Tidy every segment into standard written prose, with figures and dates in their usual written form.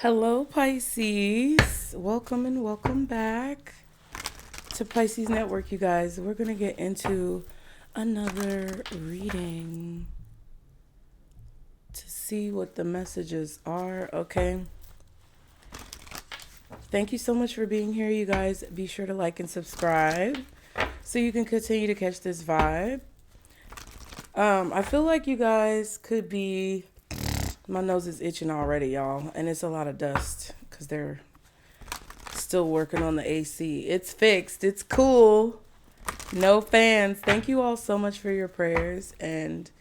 Hello, Pisces. Welcome and welcome back to Pisces Network, you guys. We're going to get into another reading to see what the messages are, okay? Thank you so much for being here, you guys. Be sure to like and subscribe so you can continue to catch this vibe. I feel like you guys could be... My nose is itching already, y'all, and it's a lot of dust because they're still working on the AC. It's fixed. It's cool. No fans. Thank you all so much for your prayers and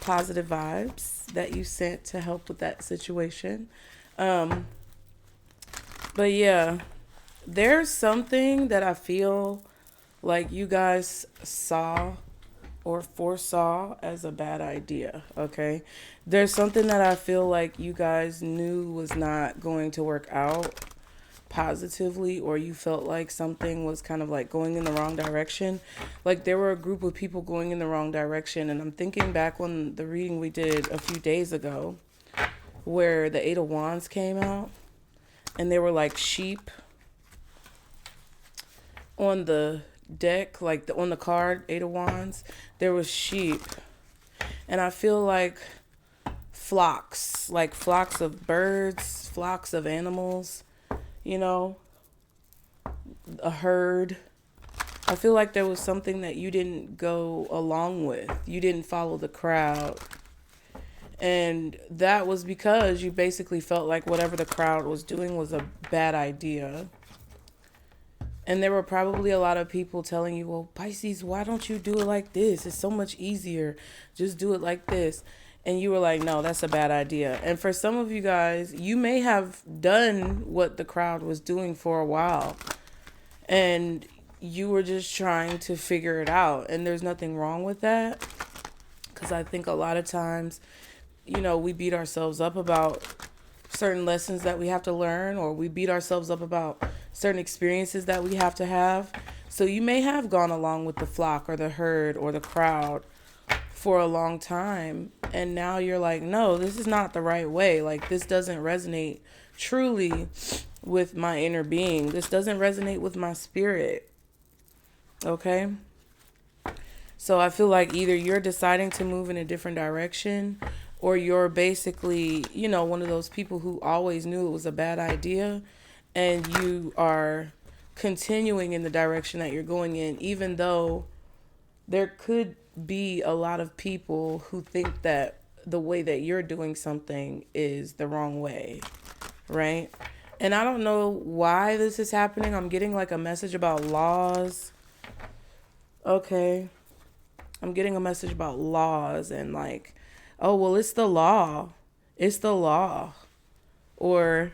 positive vibes that you sent to help with that situation. But yeah, there's something that I feel like you guys saw or foresaw as a bad idea, okay? There's something that I feel like you guys knew was not going to work out positively, or you felt like something was kind of like going in the wrong direction. Like there were a group of people going in the wrong direction, and I'm thinking back on the reading we did a few days ago where the Eight of Wands came out and they were like sheep on the deck, like on the card Eight of Wands, there was sheep, and I feel like flocks of birds, flocks of animals, you know, a herd. I feel like there was something that you didn't go along with. You didn't follow the crowd. And that was because you basically felt like whatever the crowd was doing was a bad idea. And there were probably a lot of people telling you, well, Pisces, why don't you do it like this? It's so much easier. Just do it like this. And you were like, no, that's a bad idea. And for some of you guys, you may have done what the crowd was doing for a while. And you were just trying to figure it out. And there's nothing wrong with that. Because I think a lot of times, you know, we beat ourselves up about certain lessons that we have to learn, or we beat ourselves up about certain experiences that we have to have. So you may have gone along with the flock or the herd or the crowd for a long time, and now you're like, no, this is not the right way. Like, this doesn't resonate truly with my inner being. This doesn't resonate with my spirit. Okay? So I feel like either you're deciding to move in a different direction, or you're basically, you know, one of those people who always knew it was a bad idea, and you are continuing in the direction that you're going in, even though there could be a lot of people who think that the way that you're doing something is the wrong way, right? And I don't know why this is happening. I'm getting like a message about laws. Okay. I'm getting a message about laws and like, oh, well, it's the law. It's the law. Or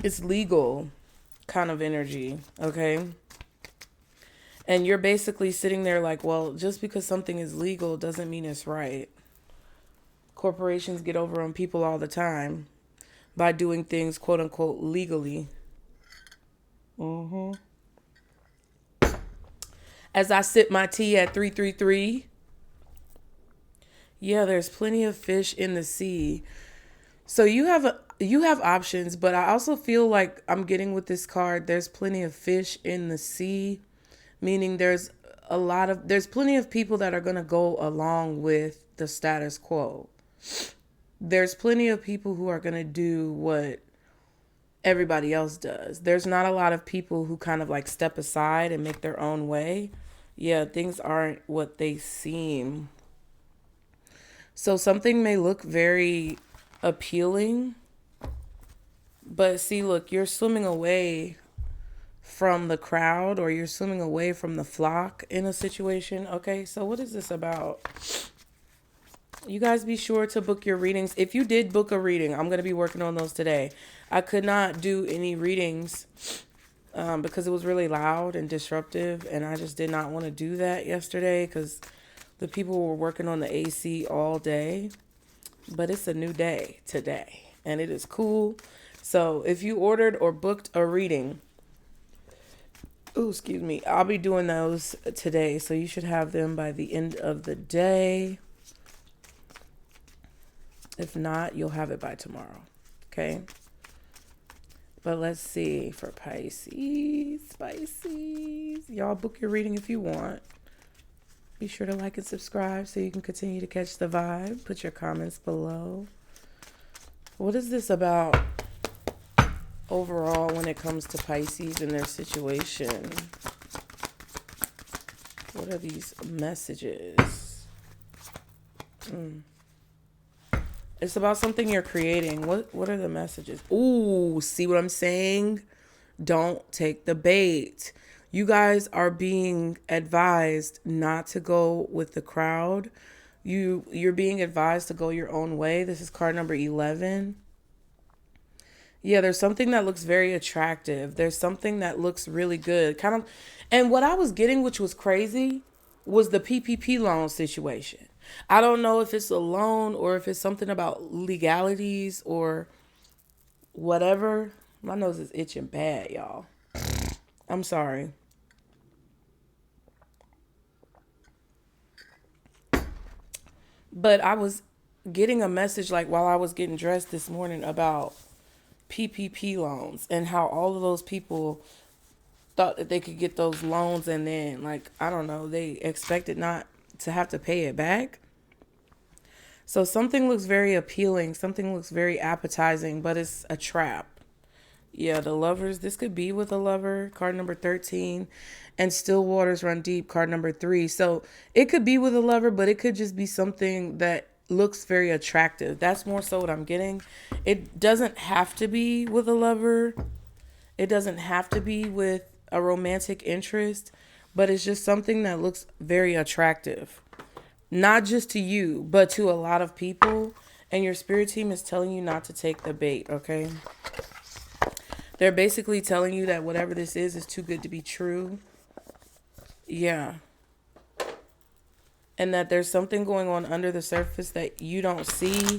it's legal kind of energy, okay? And you're basically sitting there like, well, just because something is legal doesn't mean it's right. Corporations get over on people all the time by doing things, quote unquote, legally. As I sip my tea at 333. Yeah, there's plenty of fish in the sea. So you have options, but I also feel like I'm getting with this card, there's plenty of fish in the sea, meaning there's plenty of people that are going to go along with the status quo. There's plenty of people who are going to do what everybody else does. There's not a lot of people who kind of like step aside and make their own way. Yeah, things aren't what they seem. So something may look very appealing, but see, look, you're swimming away from the crowd, or you're swimming away from the flock in a situation. Okay, so what is this about? You guys be sure to book your readings. If you did book a reading, I'm going to be working on those today. I could not do any readings because it was really loud and disruptive, and I just did not want to do that yesterday because the people were working on the AC all day. But it's a new day today, and it is cool. So if you ordered or booked a reading, I'll be doing those today. So you should have them by the end of the day. If not, you'll have it by tomorrow. Okay. But let's see for Pisces. Y'all book your reading if you want. Be sure to like and subscribe so you can continue to catch the vibe. Put your comments below. What is this about overall when it comes to Pisces and their situation? What are these messages? It's about something you're creating. What are the messages? Ooh, see what I'm saying? Don't take the bait. You guys are being advised not to go with the crowd. You're being advised to go your own way. This is card number 11. Yeah, there's something that looks very attractive. There's something that looks really good. Kind of, and what I was getting, which was crazy, was the PPP loan situation. I don't know if it's a loan or if it's something about legalities or whatever. My nose is itching bad, y'all. I'm sorry. But I was getting a message like while I was getting dressed this morning about PPP loans and how all of those people thought that they could get those loans and then, like, I don't know, they expected not to have to pay it back. So something looks very appealing. Something looks very appetizing, but it's a trap. Yeah, the lovers. This could be with a lover. Card number 13. And still waters run deep. Card number 3. So it could be with a lover, but it could just be something that looks very attractive. That's more so what I'm getting. It doesn't have to be with a lover. It doesn't have to be with a romantic interest, but it's just something that looks very attractive. Not just to you, but to a lot of people. And your spirit team is telling you not to take the bait, okay? They're basically telling you that whatever this is too good to be true. Yeah. And that there's something going on under the surface that you don't see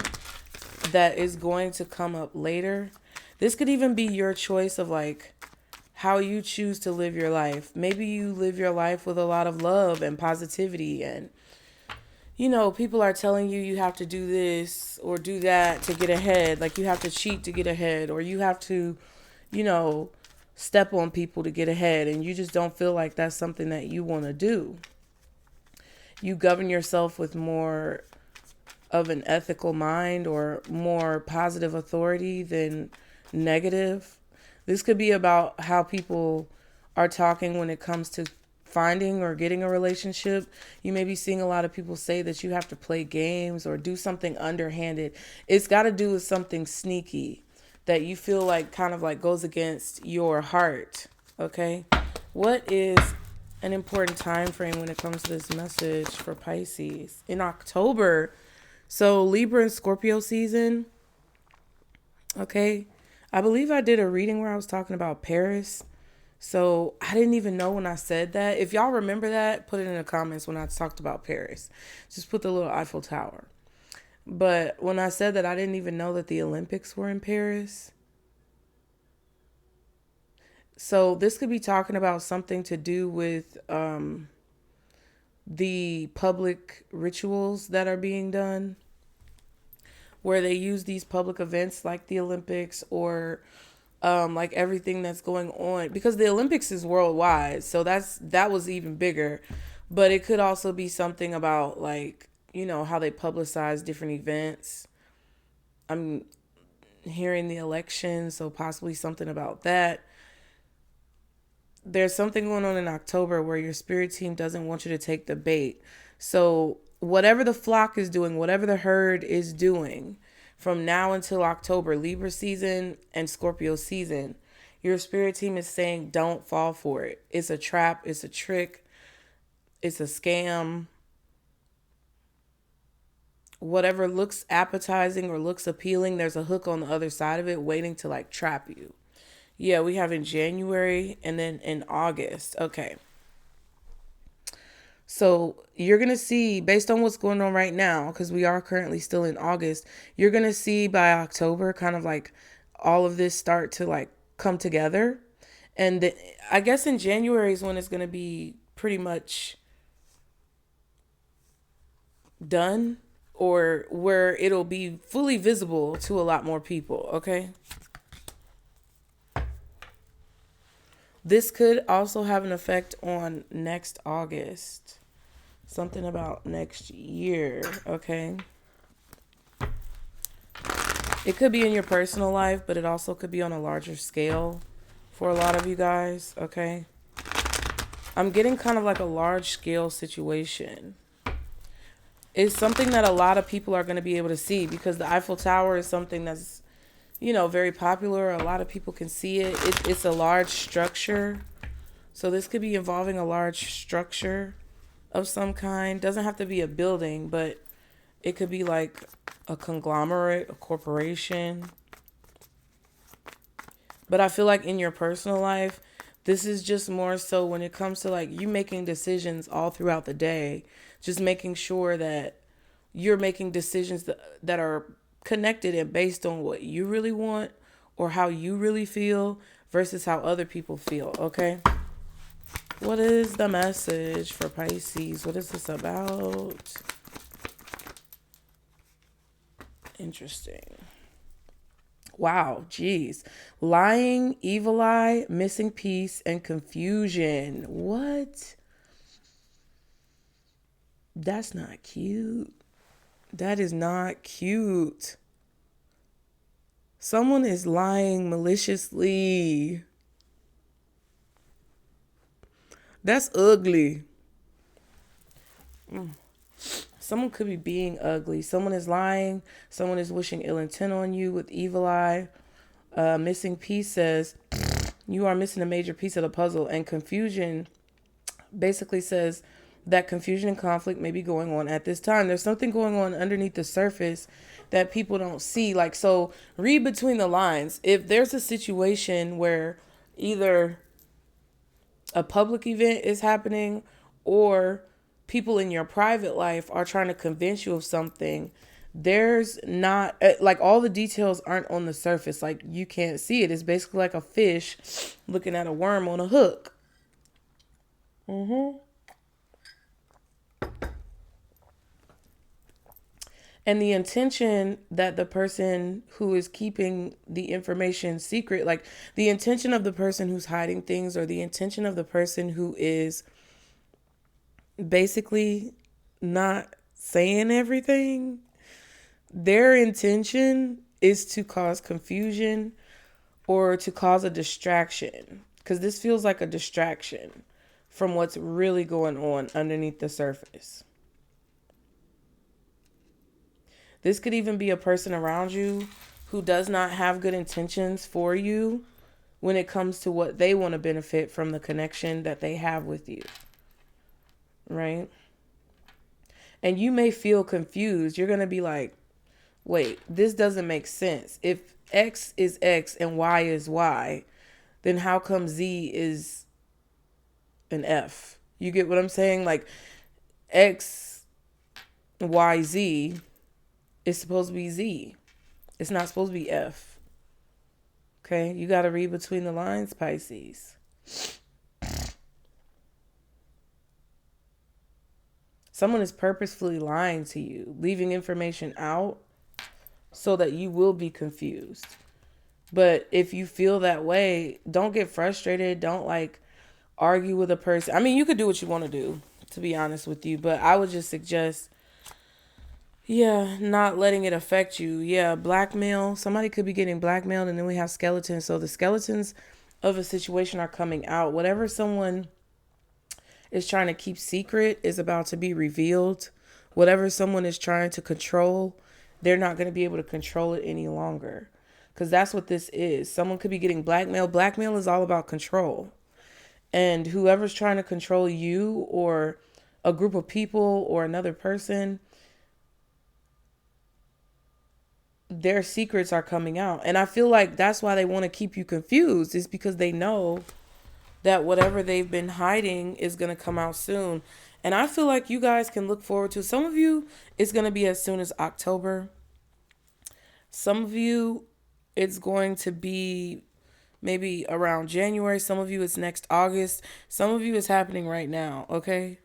that is going to come up later. This could even be your choice of like how you choose to live your life. Maybe you live your life with a lot of love and positivity and, you know, people are telling you you have to do this or do that to get ahead. Like you have to cheat to get ahead, or you have to, you know, step on people to get ahead, and you just don't feel like that's something that you want to do. You govern yourself with more of an ethical mind or more positive authority than negative. This could be about how people are talking when it comes to finding or getting a relationship. You may be seeing a lot of people say that you have to play games or do something underhanded. It's got to do with something sneaky that you feel like kind of like goes against your heart. Okay. What is an important time frame when it comes to this message for Pisces in October? So Libra and Scorpio season. Okay. I believe I did a reading where I was talking about Paris. So I didn't even know when I said that. If y'all remember that, put it in the comments when I talked about Paris. Just put the little Eiffel Tower. But when I said that, I didn't even know that the Olympics were in Paris. So this could be talking about something to do with the public rituals that are being done, where they use these public events like the Olympics or like everything that's going on, because the Olympics is worldwide. So that was even bigger. But it could also be something about like, you know, how they publicize different events. I'm hearing the election, so possibly something about that. There's something going on in October where your spirit team doesn't want you to take the bait. So whatever the flock is doing, whatever the herd is doing from now until October, Libra season and Scorpio season, your spirit team is saying don't fall for it. It's a trap. It's a trick. It's a scam. Whatever looks appetizing or looks appealing, there's a hook on the other side of it waiting to like trap you. Yeah, we have in January and then in August. Okay. So you're going to see, based on what's going on right now, because we are currently still in August, you're going to see by October kind of like all of this start to like come together. And I guess in January is when it's going to be pretty much done, or where it'll be fully visible to a lot more people. Okay. This could also have an effect on next August. Something about next year, okay? It could be in your personal life, but it also could be on a larger scale for a lot of you guys, okay? I'm getting kind of like a large scale situation. It's something that a lot of people are going to be able to see because the Eiffel Tower is something that's, you know, very popular. A lot of people can see it. It's a large structure. So this could be involving a large structure of some kind. Doesn't have to be a building, but it could be like a conglomerate, a corporation. But I feel like in your personal life, this is just more so when it comes to like you making decisions all throughout the day, just making sure that you're making decisions that are connected and based on what you really want or how you really feel versus how other people feel, okay? What is the message for Pisces? What is this about? Interesting. Wow, geez. Lying, evil eye, missing piece, and confusion. What? That's not cute. That is not cute. Someone is lying maliciously. That's ugly. Someone could be being ugly. Someone is lying. Someone is wishing ill intent on you with evil eye. Missing piece says you are missing a major piece of the puzzle. And confusion basically says that confusion and conflict may be going on at this time. There's something going on underneath the surface that people don't see. Like, so read between the lines. If there's a situation where either a public event is happening or people in your private life are trying to convince you of something, there's not like all the details aren't on the surface. Like you can't see it. It's basically like a fish looking at a worm on a hook. And the intention that the person who is keeping the information secret, like the intention of the person who's hiding things or the intention of the person who is basically not saying everything, their intention is to cause confusion or to cause a distraction. Because this feels like a distraction from what's really going on underneath the surface. This could even be a person around you who does not have good intentions for you when it comes to what they want to benefit from the connection that they have with you. Right? And you may feel confused. You're going to be like, wait, this doesn't make sense. If X is X and Y is Y, then how come Z is an F? You get what I'm saying? Like X, Y, Z is supposed to be Z. It's not supposed to be F. Okay? You got to read between the lines, Pisces. Someone is purposefully lying to you, leaving information out so that you will be confused. But if you feel that way, don't get frustrated. Don't like argue with a person. I mean, you could do what you want to do, to be honest with you. But I would just suggest, not letting it affect you. Yeah, blackmail. Somebody could be getting blackmailed, and then we have skeletons. So the skeletons of a situation are coming out. Whatever someone is trying to keep secret is about to be revealed. Whatever someone is trying to control, they're not going to be able to control it any longer. Because that's what this is. Someone could be getting blackmailed. Blackmail is all about control. And whoever's trying to control you or a group of people or another person, their secrets are coming out. And I feel like that's why they want to keep you confused, is because they know that whatever they've been hiding is going to come out soon. And I feel like you guys can look forward to, some of you, it's going to be as soon as October. Some of you, it's going to be maybe around January. Some of you, it's next August. Some of you, it's happening right now, okay?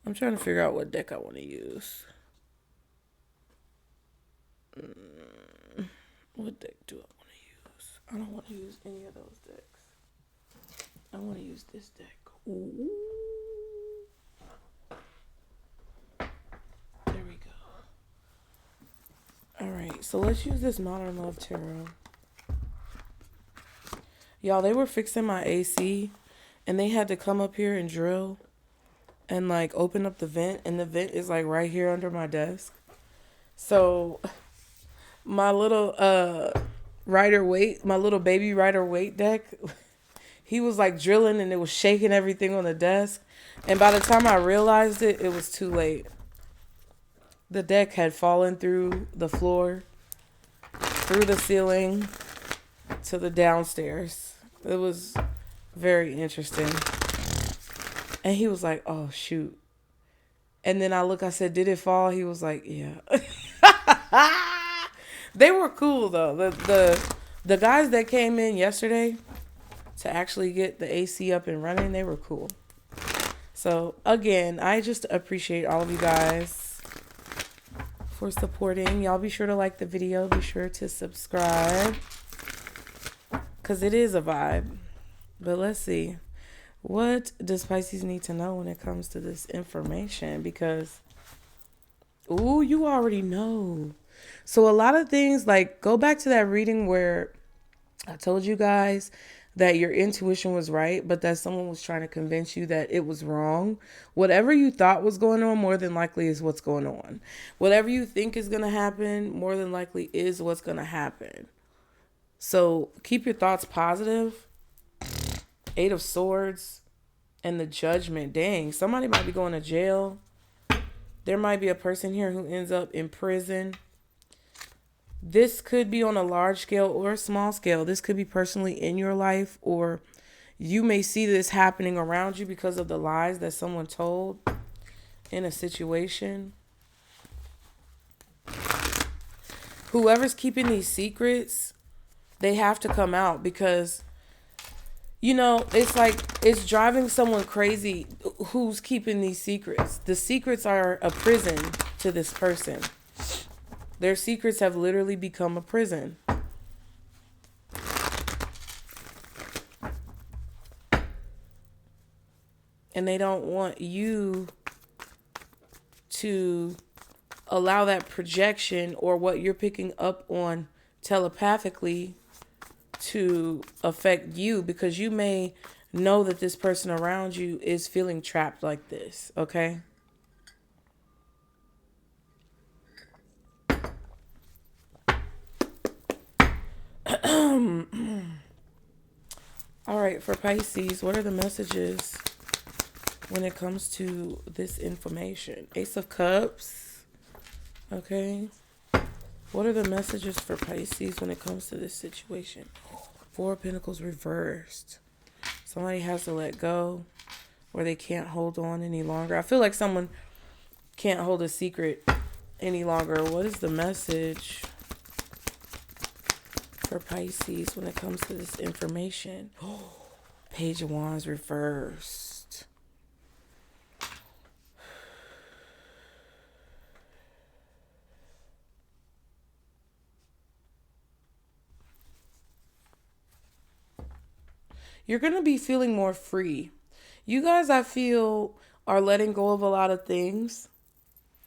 I'm trying to figure out what deck I want to use. What deck do I want to use? I don't want to use any of those decks. I want to use this deck. Ooh. There we go. All right, so let's use this Modern Love Tarot. Y'all, they were fixing my AC, and they had to come up here and drill and like open up the vent, and the vent is like right here under my desk. So my little my little baby Rider-Waite deck, he was like drilling and it was shaking everything on the desk. And by the time I realized it, it was too late. The deck had fallen through the floor, through the ceiling, to the downstairs. It was very interesting. And he was like, oh, shoot. And then I said, did it fall? He was like, yeah. They were cool, though. The guys that came in yesterday to actually get the AC up and running, they were cool. So, again, I just appreciate all of you guys for supporting. Y'all be sure to like the video. Be sure to subscribe, because it is a vibe. But let's see. What does Pisces need to know when it comes to this information? Because, ooh, you already know. So a lot of things, like, go back to that reading where I told you guys that your intuition was right, but that someone was trying to convince you that it was wrong. Whatever you thought was going on, more than likely is what's going on. Whatever you think is going to happen, more than likely is what's going to happen. So keep your thoughts positive. 8 of Swords and the Judgment. Dang, somebody might be going to jail. There might be a person here who ends up in prison. This could be on a large scale or a small scale. This could be personally in your life, or you may see this happening around you because of the lies that someone told in a situation. Whoever's keeping these secrets, they have to come out, because you know, it's like it's driving someone crazy who's keeping these secrets. The secrets are a prison to this person. Their secrets have literally become a prison. And they don't want you to allow that projection or what you're picking up on telepathically to affect you, because you may know that this person around you is feeling trapped like this, okay? All right, for Pisces, what are the messages when it comes to this information? Ace of Cups, okay? What are the messages for Pisces when it comes to this situation? 4 of Pentacles reversed. Somebody has to let go, or they can't hold on any longer. I feel like someone can't hold a secret any longer. What is the message for Pisces when it comes to this information? Page of Wands reversed. You're going to be feeling more free. You guys, I feel, are letting go of a lot of things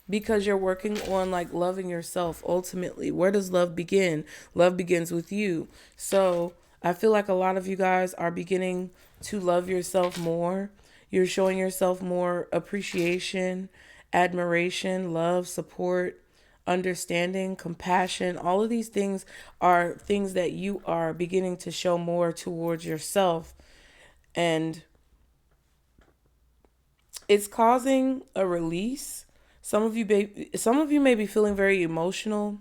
because you're working on like loving yourself ultimately. Where does love begin? Love begins with you. So I feel like a lot of you guys are beginning to love yourself more. You're showing yourself more appreciation, admiration, love, support, understanding, compassion. All of these things are things that you are beginning to show more towards yourself. And it's causing a release. Some of you may be feeling very emotional.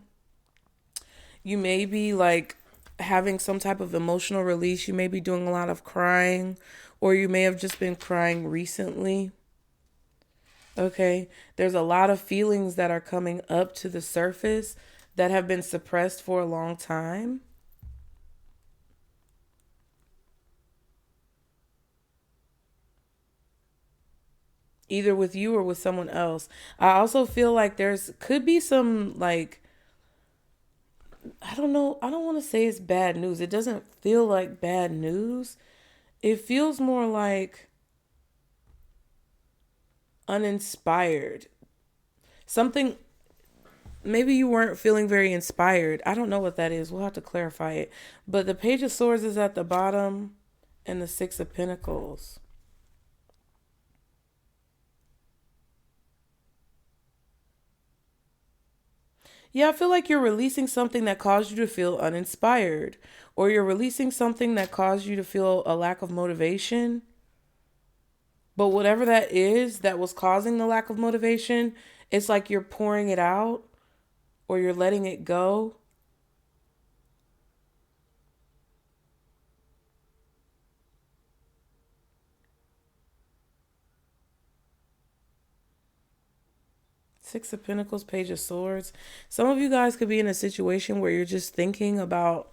You may be like having some type of emotional release. You may be doing a lot of crying, or you may have just been crying recently. Okay, there's a lot of feelings that are coming up to the surface that have been suppressed for a long time. Either with you or with someone else. I also feel like could be some like, I don't know. I don't want to say it's bad news. It doesn't feel like bad news. it feels more like uninspired. Something, maybe you weren't feeling very inspired. I don't know what that is. We'll have to clarify it. But the Page of Swords is at the bottom and the Six of Pentacles. Yeah, I feel like you're releasing something that caused you to feel uninspired, or you're releasing something that caused you to feel a lack of motivation. But whatever that is that was causing the lack of motivation, it's like you're pouring it out or you're letting it go. Six of Pentacles, Page of Swords. Some of you guys could be in a situation where you're just thinking about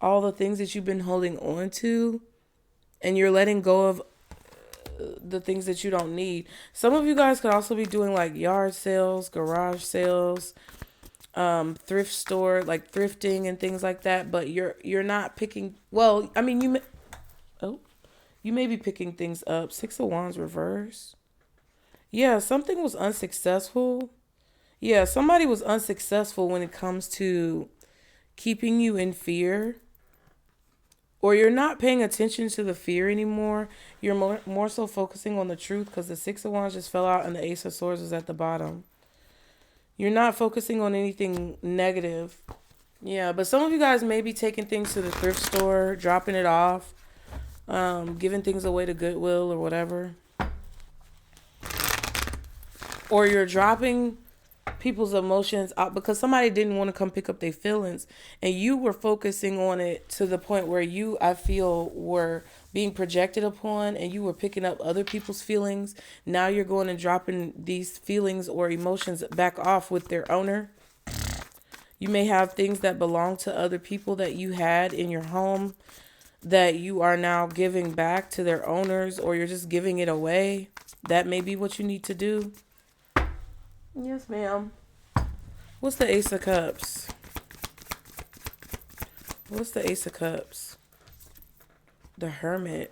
all the things that you've been holding on to and you're letting go of the things that you don't need. Some of you guys could also be doing like yard sales, garage sales, thrift store, like thrifting and things like that, but you're not picking, well, I mean, you may be picking things up. Six of Wands reverse. Yeah, something was unsuccessful. Yeah, somebody was unsuccessful when it comes to keeping you in fear. Or you're not paying attention to the fear anymore. You're more so focusing on the truth because the Six of Wands just fell out and the Ace of Swords is at the bottom. You're not focusing on anything negative. Yeah, but some of you guys may be taking things to the thrift store, dropping it off, giving things away to Goodwill or whatever. Or you're dropping people's emotions out because somebody didn't want to come pick up their feelings and you were focusing on it to the point where you, I feel, were being projected upon and you were picking up other people's feelings. Now you're going and dropping these feelings or emotions back off with their owner. You may have things that belong to other people that you had in your home that you are now giving back to their owners, or you're just giving it away. That may be what you need to do. Yes, ma'am. What's the Ace of Cups? What's the Ace of Cups? The Hermit.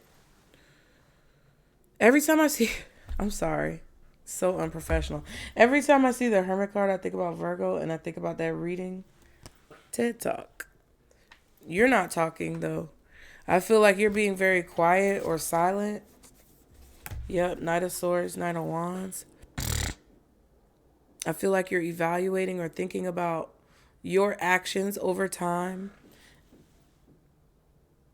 Every time I see... I'm sorry. So unprofessional. Every time I see the Hermit card, I think about Virgo and I think about that reading. TED Talk. You're not talking, though. I feel like you're being very quiet or silent. Yep, Knight of Swords, Knight of Wands. I feel like you're evaluating or thinking about your actions over time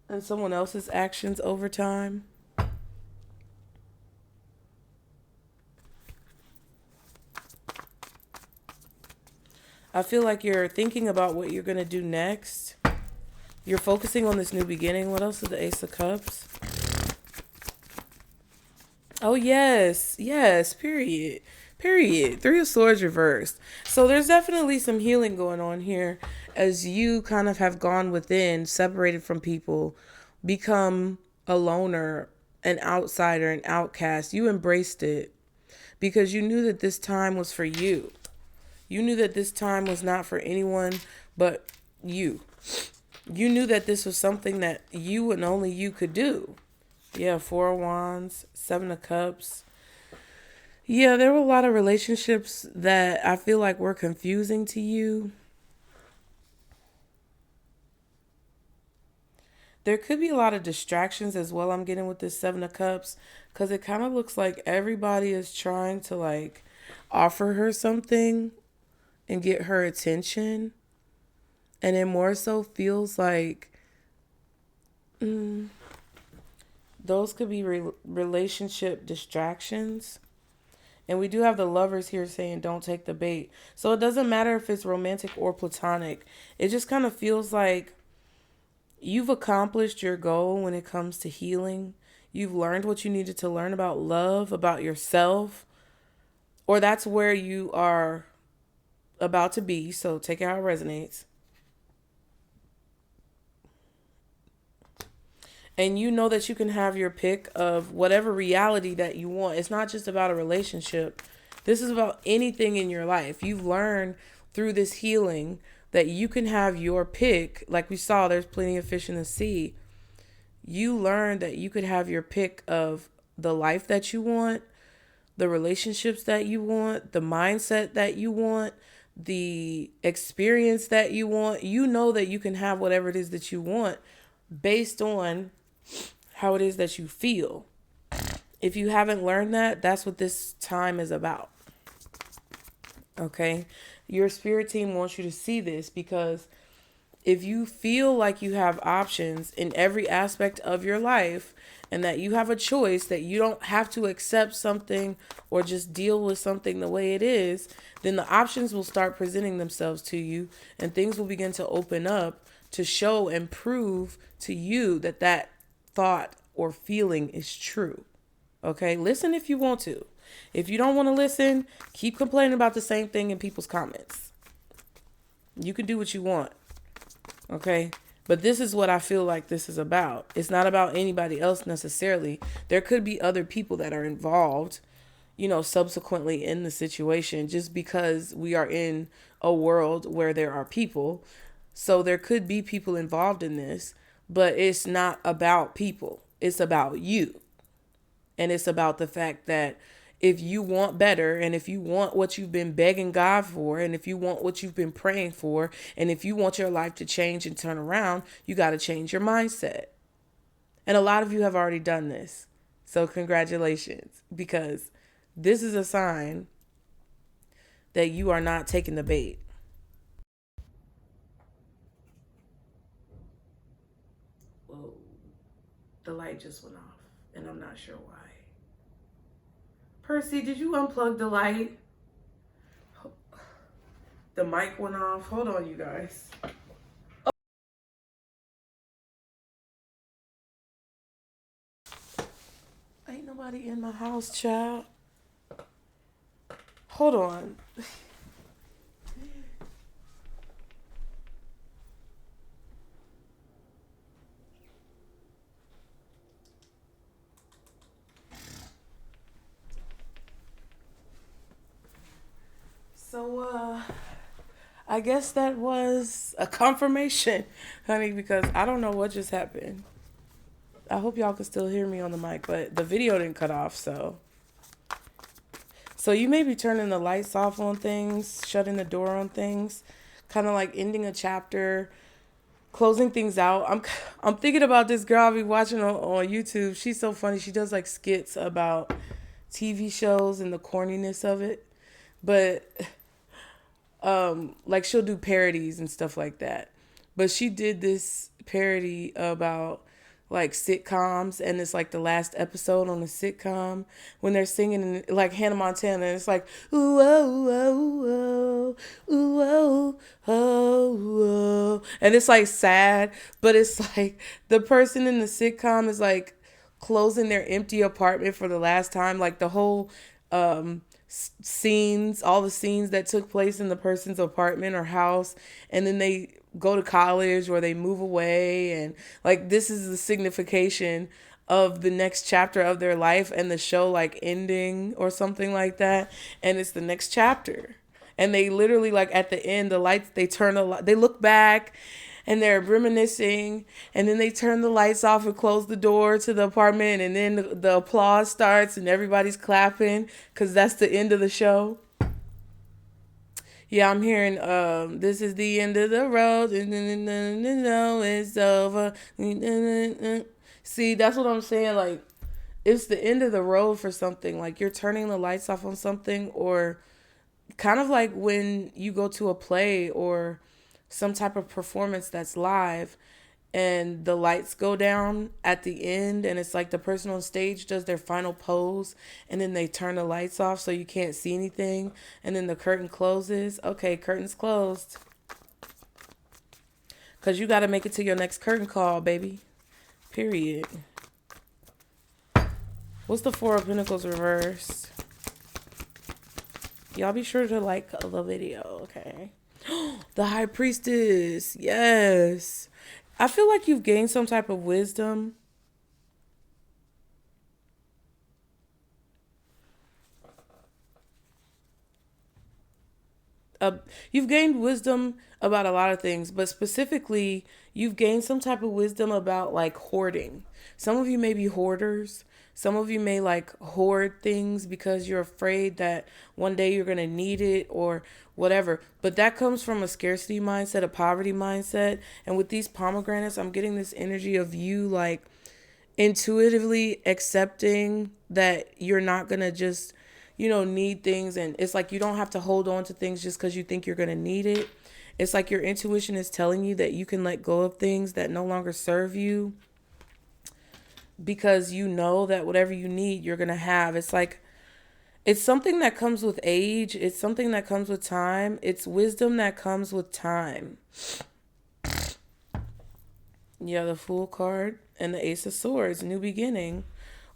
and someone else's actions over time. I feel like you're thinking about what you're going to do next. You're focusing on this new beginning. What else is the Ace of Cups? Oh, yes. Yes, period. Period. Three of Swords reversed. So there's definitely some healing going on here as you kind of have gone within, separated from people, become a loner, an outsider, an outcast. You embraced it because you knew that this time was for you. You knew that this time was not for anyone but you. You knew that this was something that you and only you could do. Yeah, Four of Wands, Seven of Cups. Yeah, there were a lot of relationships that I feel like were confusing to you. There could be a lot of distractions as well, I'm getting with this Seven of Cups, because it kind of looks like everybody is trying to like offer her something and get her attention. And it more so feels like those could be relationship distractions. And we do have the Lovers here saying don't take the bait. So it doesn't matter if it's romantic or platonic. It just kind of feels like you've accomplished your goal when it comes to healing. You've learned what you needed to learn about love, about yourself. Or that's where you are about to be. So take it how it resonates. And you know that you can have your pick of whatever reality that you want. It's not just about a relationship. This is about anything in your life. You've learned through this healing that you can have your pick. Like we saw, there's plenty of fish in the sea. you learn that you could have your pick of the life that you want, the relationships that you want, the mindset that you want, the experience that you want. You know that you can have whatever it is that you want based on how it is that you feel. If you haven't learned that, that's what this time is about. Okay? Your spirit team wants you to see this, because if you feel like you have options in every aspect of your life and that you have a choice, that you don't have to accept something or just deal with something the way it is, then the options will start presenting themselves to you and things will begin to open up to show and prove to you that that thought or feeling is true. Okay? Listen if you want to. If you don't want to listen, keep complaining about the same thing in people's comments. You can do what you want. Okay? But this is what I feel like this is about. It's not about anybody else necessarily. There could be other people that are involved, subsequently in the situation, just because we are in a world where there are people. So there could be people involved in this, but it's not about people. It's about you. And it's about the fact that if you want better, and if you want what you've been begging God for, and if you want what you've been praying for, and if you want your life to change and turn around, you got to change your mindset. And a lot of you have already done this. So congratulations, because this is a sign that you are not taking the bait. Whoa, the light just went off, and I'm not sure why. Percy, did you unplug the light? The mic went off. Hold on, you guys. Ain't nobody in my house, child. Hold on. So, I guess that was a confirmation, honey, because I don't know what just happened. I hope y'all can still hear me on the mic, but the video didn't cut off, so. So you may be turning the lights off on things, shutting the door on things, kind of like ending a chapter, closing things out. I'm thinking about this girl I'll be watching on YouTube. She's so funny. She does like skits about TV shows and the corniness of it. But like she'll do parodies and stuff like that. But she did this parody about like sitcoms, and it's like the last episode on the sitcom when they're singing like Hannah Montana, and it's like ooh oh oh oh ooh oh oh oh, and it's like sad, but it's like the person in the sitcom is like closing their empty apartment for the last time, like the whole scenes, all the scenes that took place in the person's apartment or house, and then they go to college or they move away, and like this is the signification of the next chapter of their life, and the show like ending or something like that, and it's the next chapter, and they literally like at the end the lights, they look back and they're reminiscing, and then they turn the lights off and close the door to the apartment, and then the applause starts and everybody's clapping because that's the end of the show. Yeah, I'm hearing this is the end of the road, no, it's over. See, that's what I'm saying. Like, it's the end of the road for something. Like, you're turning the lights off on something, or kind of like when you go to a play or some type of performance that's live, and the lights go down at the end, and it's like the person on stage does their final pose, and then they turn the lights off so you can't see anything, and then the curtain closes. Okay, curtain's closed, because you got to make it to your next curtain call, baby. Period. What's the Four of Pentacles reversed? Y'all be sure to like the video, okay? The High Priestess. Yes. I feel like you've gained some type of wisdom. you've gained wisdom about a lot of things, but specifically you've gained some type of wisdom about like hoarding. Some of you may be hoarders. Some of you may like hoard things because you're afraid that one day you're going to need it or whatever. But that comes from a scarcity mindset, a poverty mindset. And with these pomegranates, I'm getting this energy of you like intuitively accepting that you're not going to just, need things. And it's like you don't have to hold on to things just because you think you're going to need it. It's like your intuition is telling you that you can let go of things that no longer serve you because you know that whatever you need, you're going to have. It's like, it's something that comes with age. It's something that comes with time. It's wisdom that comes with time. Yeah, the Fool card and the Ace of Swords, new beginning.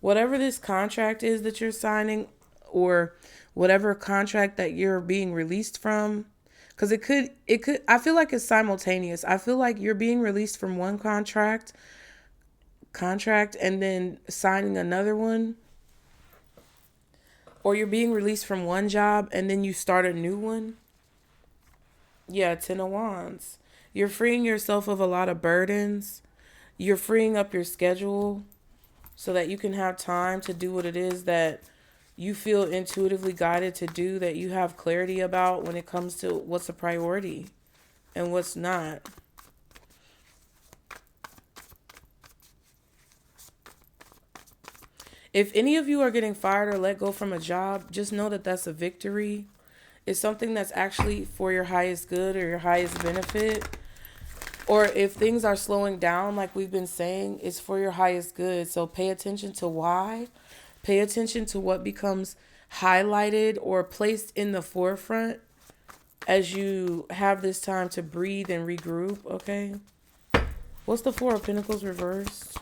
Whatever this contract is that you're signing or whatever contract that you're being released from, because it could, I feel like it's simultaneous. I feel like you're being released from one contract and then signing another one, or you're being released from one job and then you start a new one. Yeah, Ten of Wands. You're freeing yourself of a lot of burdens. You're freeing up your schedule so that you can have time to do what it is that you feel intuitively guided to do, that you have clarity about when it comes to what's a priority and what's not. If any of you are getting fired or let go from a job, just know that that's a victory. It's something that's actually for your highest good or your highest benefit. Or if things are slowing down, like we've been saying, it's for your highest good. So pay attention to why. Pay attention to what becomes highlighted or placed in the forefront as you have this time to breathe and regroup, okay? What's the Four of Pentacles reversed?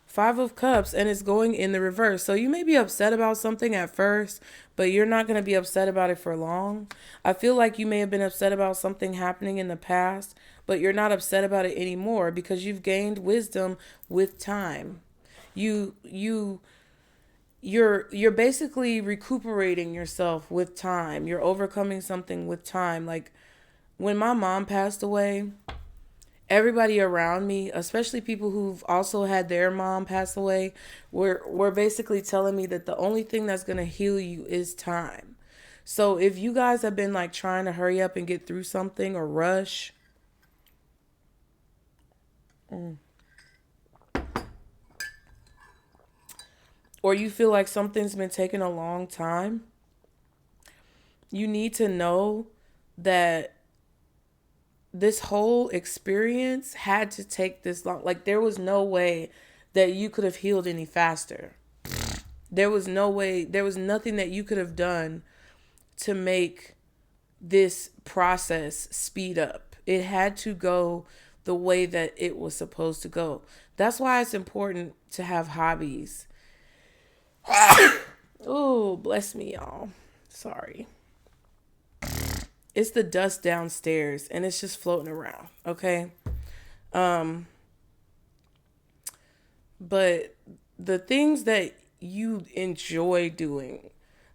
Five of Cups, and it's going in the reverse. So you may be upset about something at first, but you're not going to be upset about it for long. I feel like you may have been upset about something happening in the past, but you're not upset about it anymore because you've gained wisdom with time. You're basically recuperating yourself with time. You're overcoming something with time. Like when my mom passed away, everybody around me, especially people who've also had their mom pass away, were basically telling me that the only thing that's going to heal you is time. So if you guys have been like trying to hurry up and get through something or rush, or you feel like something's been taking a long time, you need to know that this whole experience had to take this long. Like there was no way that you could have healed any faster. There was no way, there was nothing that you could have done to make this process speed up. It had to go the way that it was supposed to go. That's why it's important to have hobbies. Oh, bless me, y'all. Sorry. It's the dust downstairs and it's just floating around, okay? But the things that you enjoy doing,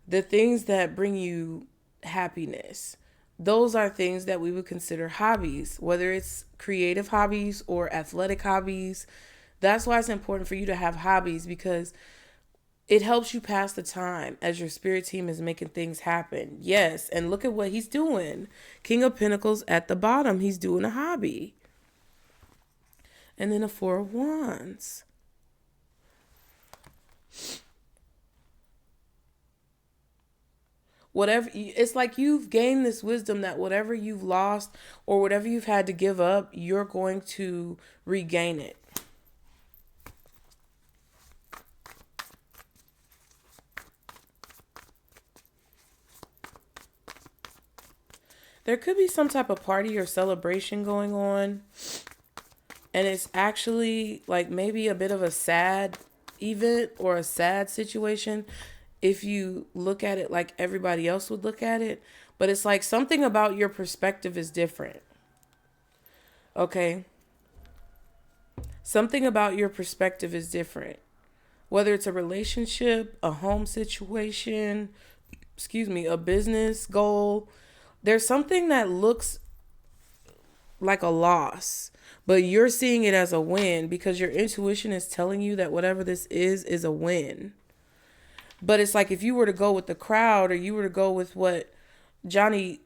the things that bring you happiness, those are things that we would consider hobbies, whether it's creative hobbies or athletic hobbies. That's why it's important for you to have hobbies, because it helps you pass the time as your spirit team is making things happen. Yes, and look at what he's doing. King of Pentacles at the bottom. He's doing a hobby. And then a Four of Wands. Whatever, it's like you've gained this wisdom that whatever you've lost or whatever you've had to give up, you're going to regain it. There could be some type of party or celebration going on, and it's actually like maybe a bit of a sad event or a sad situation if you look at it like everybody else would look at it. But it's like something about your perspective is different. Okay? Something about your perspective is different. whether it's a relationship, a home situation, a business goal. There's something that looks like a loss, but you're seeing it as a win because your intuition is telling you that whatever this is a win. But it's like if you were to go with the crowd, or you were to go with what Johnny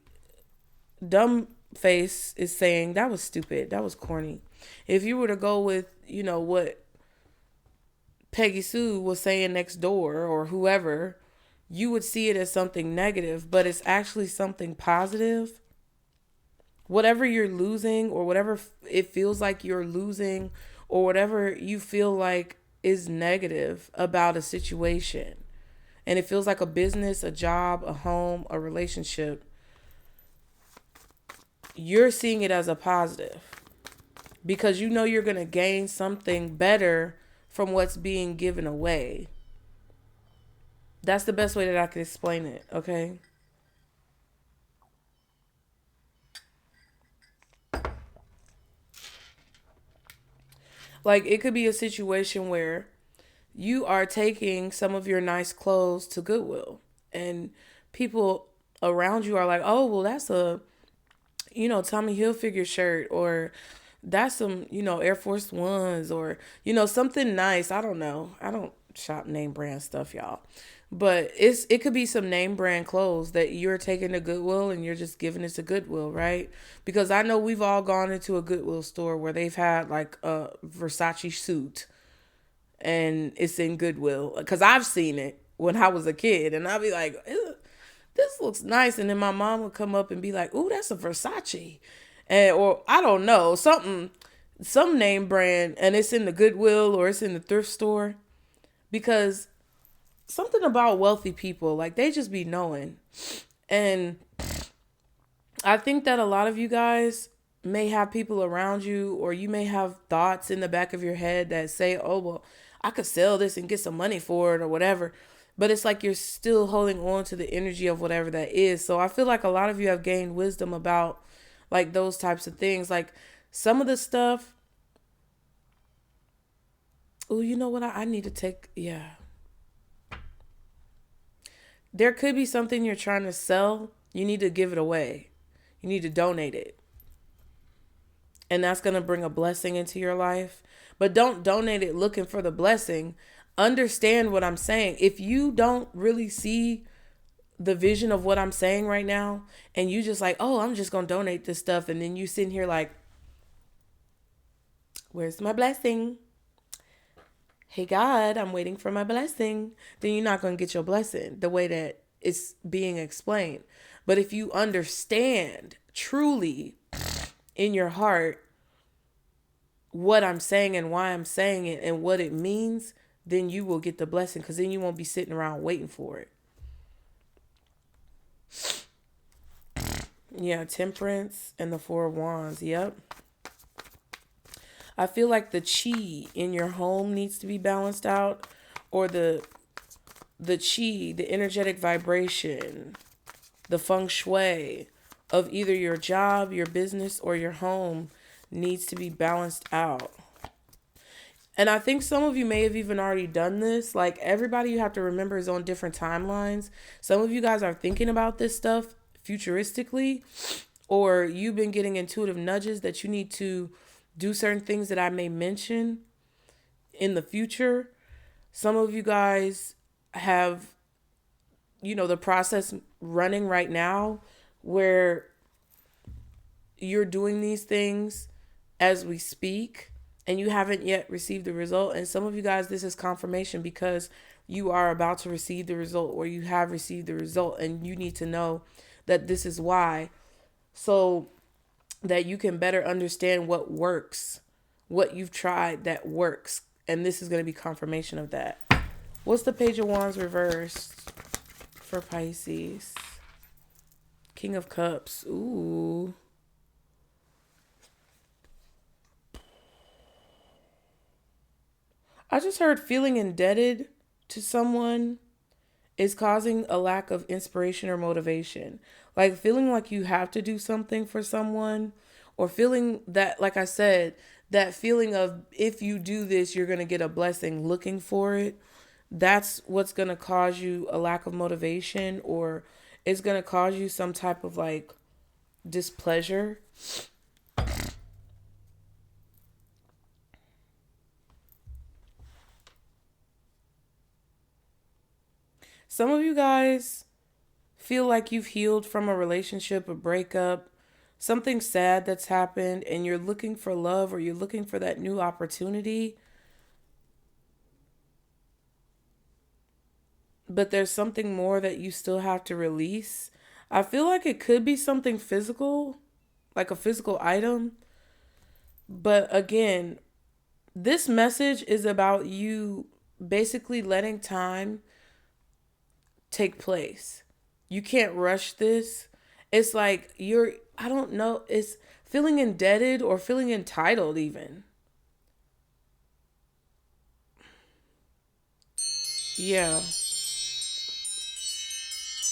Dumbface is saying, that was stupid. That was corny. If you were to go with, what Peggy Sue was saying next door or whoever, you would see it as something negative, but it's actually something positive. Whatever you're losing, or whatever it feels like you're losing, or whatever you feel like is negative about a situation, and it feels like a business, a job, a home, a relationship, you're seeing it as a positive because you're going to gain something better from what's being given away. That's the best way that I can explain it, okay? Like, it could be a situation where you are taking some of your nice clothes to Goodwill, and people around you are like, oh, well, that's a, Tommy Hilfiger shirt, or that's some, Air Force Ones, or, something nice. I don't know. I don't shop name brand stuff, y'all. But it could be some name brand clothes that you're taking to Goodwill and you're just giving it to Goodwill, right? Because I know we've all gone into a Goodwill store where they've had like a Versace suit and it's in Goodwill. Because I've seen it when I was a kid, and I'd be like, this looks nice. And then my mom would come up and be like, ooh, that's a Versace. Or I don't know, some name brand, and it's in the Goodwill or it's in the thrift store. Because something about wealthy people, like, they just be knowing. And I think that a lot of you guys may have people around you, or you may have thoughts in the back of your head that say, oh, well, I could sell this and get some money for it or whatever. But it's like you're still holding on to the energy of whatever that is. So I feel like a lot of you have gained wisdom about like those types of things. Like some of the stuff. Oh, you know what? I need to take. Yeah. There could be something you're trying to sell. You need to give it away. You need to donate it. And that's going to bring a blessing into your life. But don't donate it looking for the blessing. Understand what I'm saying. If you don't really see the vision of what I'm saying right now, and you just like, oh, I'm just going to donate this stuff. And then you sitting here like, where's my blessing? Hey, God, I'm waiting for my blessing. Then you're not going to get your blessing the way that it's being explained. But if you understand truly in your heart what I'm saying and why I'm saying it and what it means, then you will get the blessing, because then you won't be sitting around waiting for it. Yeah, Temperance and the Four of Wands. Yep. I feel like the chi in your home needs to be balanced out, or the chi, the energetic vibration, the feng shui of either your job, your business, or your home needs to be balanced out. And I think some of you may have even already done this. Like, everybody, you have to remember, is on different timelines. Some of you guys are thinking about this stuff futuristically, or you've been getting intuitive nudges that you need to do certain things that I may mention in the future. Some of you guys have, the process running right now where you're doing these things as we speak, and you haven't yet received the result. And some of you guys, this is confirmation because you are about to receive the result, or you have received the result, and you need to know that this is why, so that you can better understand what works, what you've tried that works. And this is going to be confirmation of that. What's the Page of Wands reversed for Pisces? King of Cups. Ooh. I just heard feeling indebted to someone is causing a lack of inspiration or motivation. Like feeling like you have to do something for someone, or feeling that, like I said, that feeling of if you do this, you're going to get a blessing, looking for it. that's what's going to cause you a lack of motivation, or it's going to cause you some type of like displeasure. Some of you guys feel like you've healed from a relationship, a breakup, something sad that's happened, and you're looking for love, or you're looking for that new opportunity. But there's something more that you still have to release. I feel like it could be something physical, like a physical item. But again, this message is about you basically letting time take place. You can't rush this. It's like I don't know, it's feeling indebted or feeling entitled even. Yeah.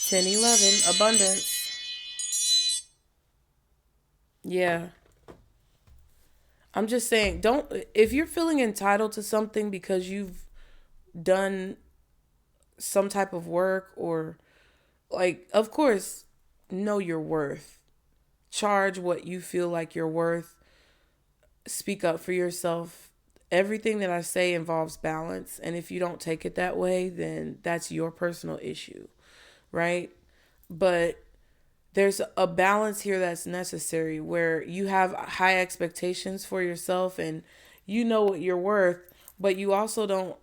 10, 11, abundance. Yeah. I'm just saying, if you're feeling entitled to something because you've done some type of work, or like, of course, know your worth. Charge what you feel like you're worth. Speak up for yourself. Everything that I say involves balance. And if you don't take it that way, then that's your personal issue, right? But there's a balance here that's necessary, where you have high expectations for yourself and you know what you're worth, but you also don't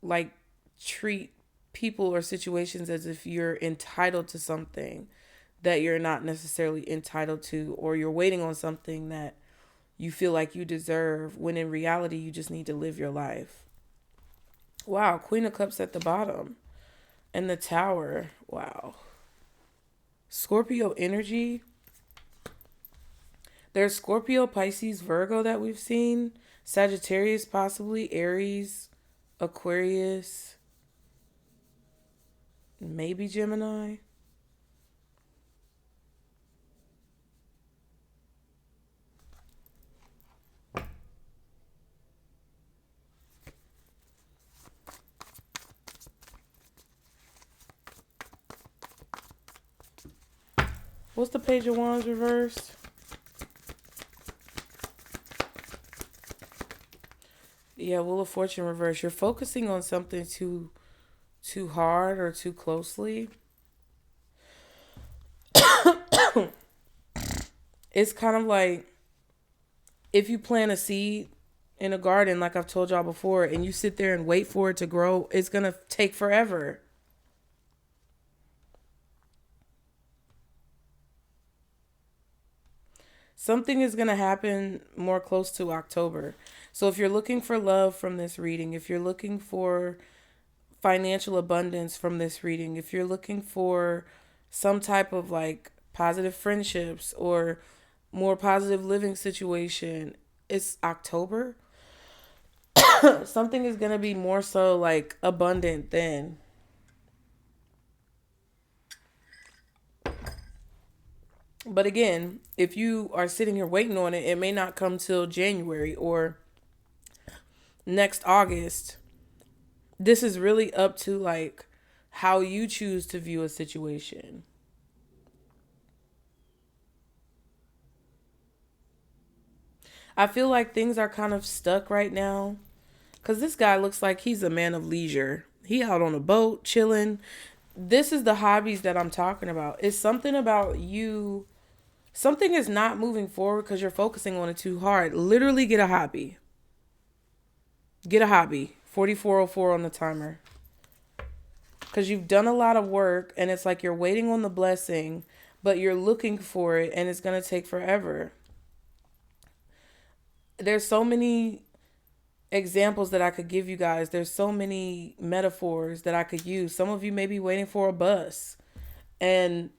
like treat people or situations as if you're entitled to something that you're not necessarily entitled to, or you're waiting on something that you feel like you deserve, when in reality you just need to live your life. Wow, Queen of Cups at the bottom and the Tower. Wow. Scorpio energy. There's Scorpio, Pisces, Virgo that we've seen. Sagittarius possibly, Aries, Aquarius, maybe Gemini. What's the Page of Wands reversed? Yeah, Wheel of Fortune reversed. You're focusing on something too hard or too closely. It's kind of like if you plant a seed in a garden, like I've told y'all before, and you sit there and wait for it to grow, it's going to take forever. Something is going to happen more close to October. So if you're looking for love from this reading, if you're looking for financial abundance from this reading, if you're looking for some type of like positive friendships or more positive living situation, it's October. Something is going to be more so like abundant then. But again, if you are sitting here waiting on it, it may not come till January or next August. This is really up to like how you choose to view a situation. I feel like things are kind of stuck right now because this guy looks like he's a man of leisure. He out on a boat chilling. This is the hobbies that I'm talking about. It's something about you. Something is not moving forward because you're focusing on it too hard. Literally get a hobby. Get a hobby. 4404 on the timer. Because you've done a lot of work and it's like you're waiting on the blessing, but you're looking for it and it's going to take forever. There's so many examples that I could give you guys. There's so many metaphors that I could use. Some of you may be waiting for a bus, and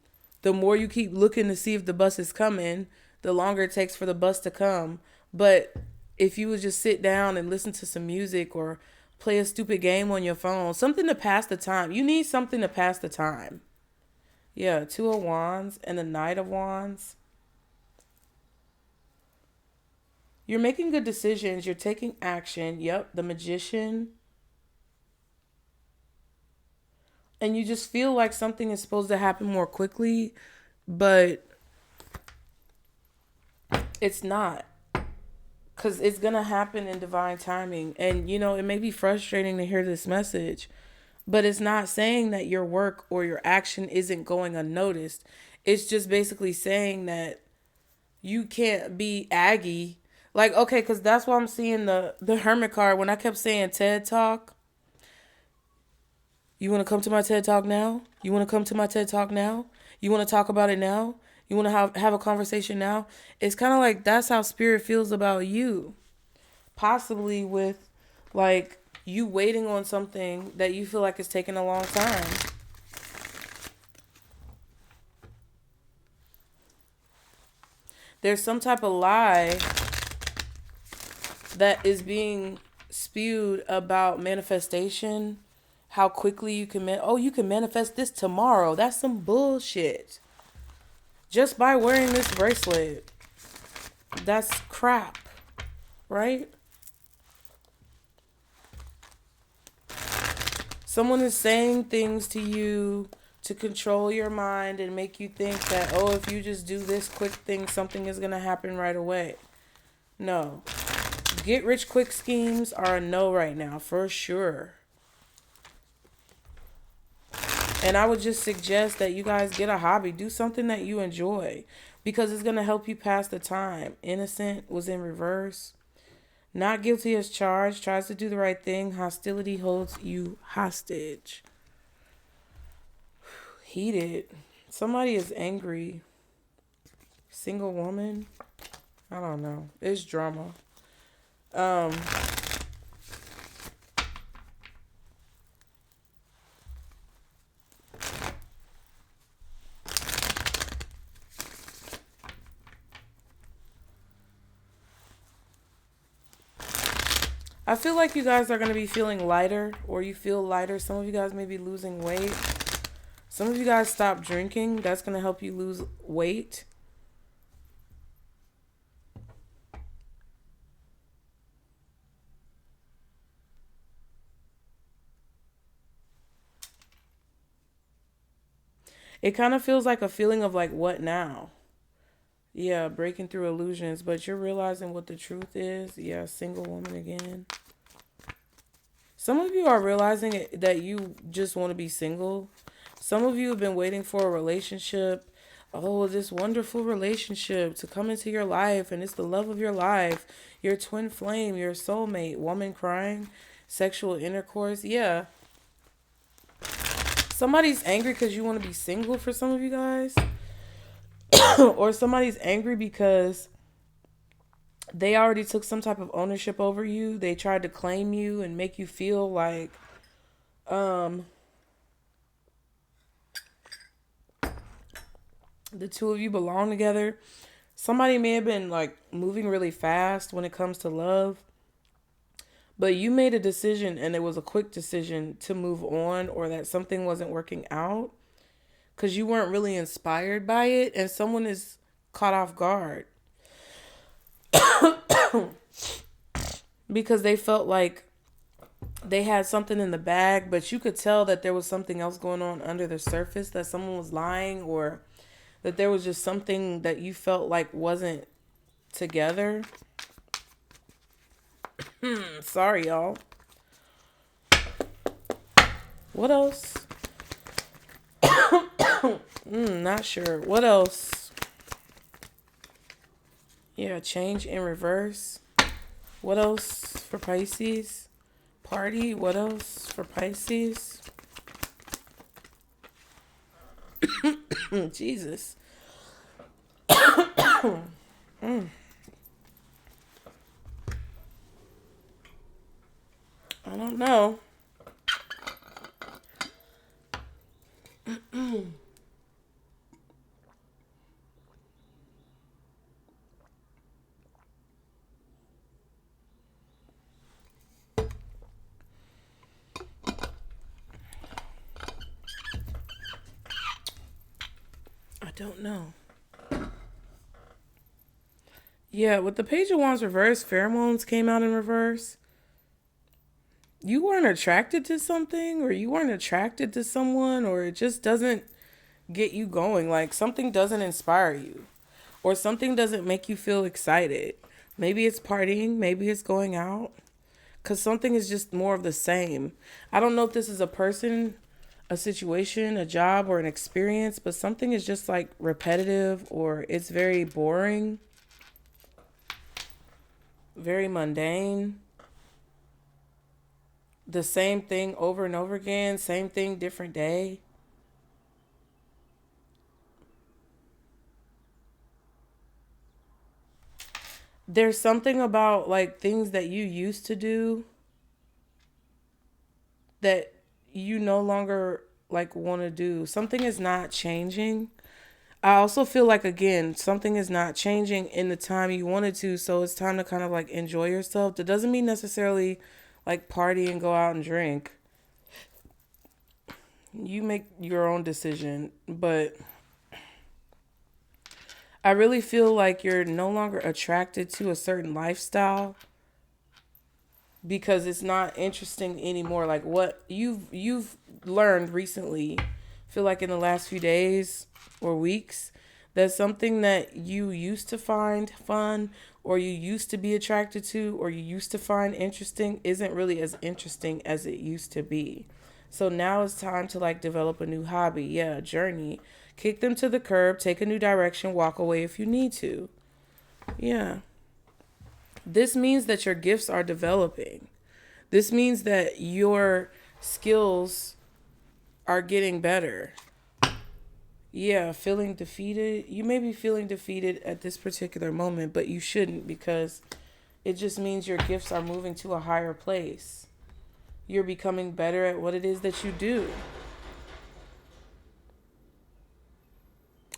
the more you keep looking to see if the bus is coming, the longer it takes for the bus to come. But if you would just sit down and listen to some music or play a stupid game on your phone, something to pass the time. You need something to pass the time. Yeah, Two of Wands and the Knight of Wands. You're making good decisions. You're taking action. Yep, the Magician. And you just feel like something is supposed to happen more quickly, but it's not. Because it's going to happen in divine timing. And, it may be frustrating to hear this message, but it's not saying that your work or your action isn't going unnoticed. It's just basically saying that you can't be Aggie. Like, okay, because that's why I'm seeing the Hermit card. When I kept saying TED Talk, you want to come to my TED Talk now? You want to come to my TED Talk now? You want to talk about it now? You want to have a conversation now? It's kind of like that's how Spirit feels about you. Possibly with, like, you waiting on something that you feel like is taking a long time. There's some type of lie that is being spewed about manifestation. How quickly you can you can manifest this tomorrow. That's some bullshit. Just by wearing this bracelet. That's crap, right? Someone is saying things to you to control your mind and make you think that, if you just do this quick thing, something is going to happen right away. No. Get rich quick schemes are a no right now, for sure. And I would just suggest that you guys get a hobby. Do something that you enjoy, because it's going to help you pass the time. Innocent was in reverse. Not guilty as charged. Tries to do the right thing. Hostility holds you hostage. Heated. Somebody is angry. Single woman. I don't know. It's drama. I feel like you guys are going to be feeling lighter, or you feel lighter. Some of you guys may be losing weight. Some of you guys stop drinking. That's going to help you lose weight. It kind of feels like a feeling of like, what now? Yeah, breaking through illusions, but you're realizing what the truth is. Yeah, single woman again. Some of you are realizing that you just want to be single. Some of you have been waiting for a relationship. Oh, this wonderful relationship to come into your life, and it's the love of your life, your twin flame, your soulmate. Woman crying, sexual intercourse. Yeah. Somebody's angry because you want to be single for some of you guys. Or somebody's angry because they already took some type of ownership over you. They tried to claim you and make you feel like the two of you belong together. Somebody may have been like moving really fast when it comes to love, but you made a decision, and it was a quick decision to move on, or that something wasn't working out because you weren't really inspired by it, and someone is caught off guard because they felt like they had something in the bag, but you could tell that there was something else going on under the surface, that someone was lying, or that there was just something that you felt like wasn't together. Sorry, y'all. What else? Not sure. What else? Yeah, change in reverse. What else for Pisces? Party. What else for Pisces? Jesus. I don't know. I don't know. Yeah, with the Page of Wands reverse, pheromones came out in reverse. you weren't attracted to something, or you weren't attracted to someone, or it just doesn't get you going. Like something doesn't inspire you, or something doesn't make you feel excited. Maybe it's partying, maybe it's going out, because something is just more of the same. I don't know if this is a person, a situation, a job, or an experience, but something is just like repetitive, or it's very boring, very mundane. The same thing over and over again, same thing, different day. There's something about like things that you used to do that you no longer like want to do. Something is not changing. I also feel like again, something is not changing in the time you wanted to, so it's time to kind of like enjoy yourself. That doesn't mean necessarily like party and go out and drink. You make your own decision, but I really feel like you're no longer attracted to a certain lifestyle because it's not interesting anymore. Like what you've learned recently, feel like in the last few days or weeks, that something that you used to find fun, or you used to be attracted to, or you used to find interesting isn't really as interesting as it used to be. So now it's time to like develop a new hobby. Yeah, a journey. Kick them to the curb, take a new direction, walk away if you need to. Yeah. This means that your gifts are developing. This means that your skills are getting better. Yeah, feeling defeated. You may be feeling defeated at this particular moment, but you shouldn't, because it just means your gifts are moving to a higher place. You're becoming better at what it is that you do.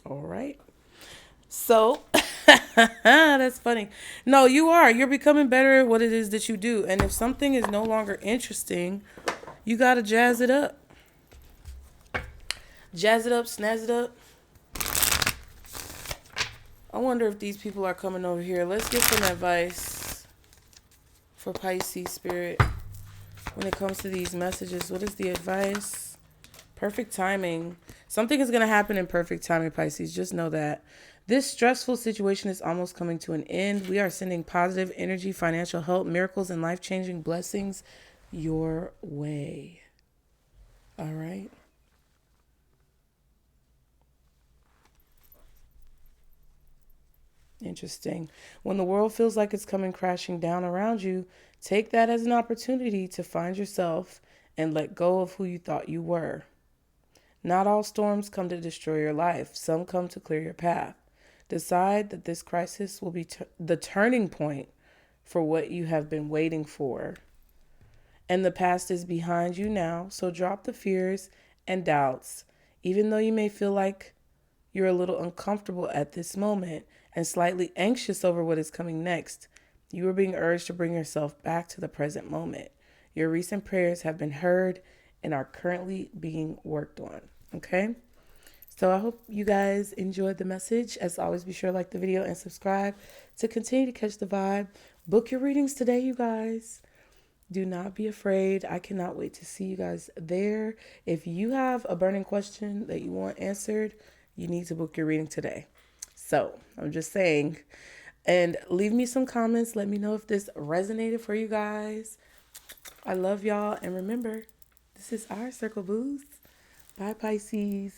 All right. So, that's funny. No, you are. You're becoming better at what it is that you do. And if something is no longer interesting, you got to jazz it up. Jazz it up, snazz it up. I wonder if these people are coming over here. Let's get some advice for Pisces spirit when it comes to these messages. What is the advice? Perfect timing. Something is going to happen in perfect timing, Pisces. Just know that. This stressful situation is almost coming to an end. We are sending positive energy, financial help, miracles, and life-changing blessings your way. All right. Interesting. When the world feels like it's coming crashing down around you, take that as an opportunity to find yourself and let go of who you thought you were. Not all storms come to destroy your life. Some come to clear your path. Decide that this crisis will be the turning point for what you have been waiting for. And the past is behind you now, so drop the fears and doubts. Even though you may feel like you're a little uncomfortable at this moment and slightly anxious over what is coming next, you are being urged to bring yourself back to the present moment. Your recent prayers have been heard and are currently being worked on. Okay? So I hope you guys enjoyed the message. As always, be sure to like the video and subscribe to continue to catch the vibe. Book your readings today, you guys. Do not be afraid. I cannot wait to see you guys there. If you have a burning question that you want answered, you need to book your reading today. So I'm just saying. And leave me some comments. Let me know if this resonated for you guys. I love y'all. And remember, this is our circle, boost. Bye, Pisces.